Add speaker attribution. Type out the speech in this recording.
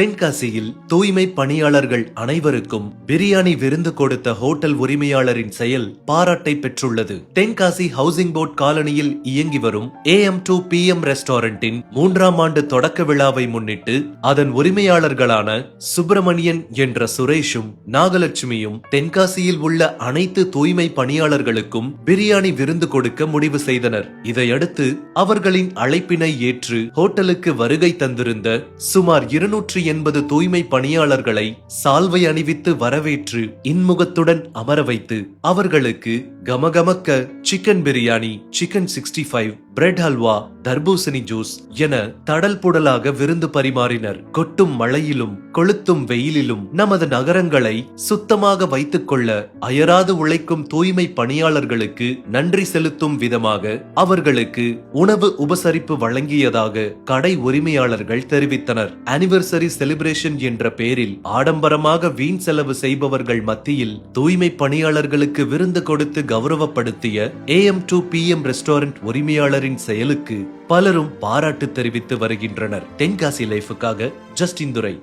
Speaker 1: தென்காசியில் தூய்மை பணியாளர்கள் அனைவருக்கும் பிரியாணி விருந்து கொடுத்த ஹோட்டல் உரிமையாளரின் செயல் பாராட்டை பெற்றுள்ளது. தென்காசி ஹவுசிங் போர்ட் காலனியில் இயங்கி வரும் AM2 PM ரெஸ்டாரண்டின் 3ஆம் ஆண்டு தொடக்க விழாவை முன்னிட்டு அதன் உரிமையாளர்களான சுப்பிரமணியன் என்ற சுரேஷும் நாகலட்சுமியும் தென்காசியில் உள்ள அனைத்து தூய்மை பணியாளர்களுக்கும் பிரியாணி விருந்து கொடுக்க முடிவு செய்தனர். இதையடுத்து அவர்களின் அழைப்பினை ஏற்று ஹோட்டலுக்கு வருகை தந்திருந்த சுமார் 280 தூய்மை பணியாளர்களை சால்வை அணிவித்து வரவேற்று இன்முகத்துடன் அமர வைத்து அவர்களுக்கு கமகமக்க chicken biryani, chicken 65, bread halwa, தர்பூசணி ஜூஸ் என தடல் புடலாக விருந்து பரிமாறினர். கொட்டும் மழையிலும் கொளுத்தும் வெயிலிலும் நமது நகரங்களை சுத்தமாக வைத்துக் கொள்ள அயராது உழைக்கும் தூய்மை பணியாளர்களுக்கு நன்றி செலுத்தும் விதமாக அவர்களுக்கு உணவு உபசரிப்பு வழங்கியதாக கடை உரிமையாளர்கள் தெரிவித்தனர். ஆனிவர்சரி செலிப்ரேஷன் என்ற பெயரில் ஆடம்பரமாக வீண் செலவு செய்பவர்கள் மத்தியில் தூய்மை பணியாளர்களுக்கு விருந்து கொடுத்து கௌரவப்படுத்திய AM2 PM ரெஸ்டாரண்ட் உரிமையாளரின் செயலுக்கு பலரும் பாராட்டு தெரிவித்து வருகின்றனர். தென்காசி லைஃபுக்காக ஜஸ்டின் துரை.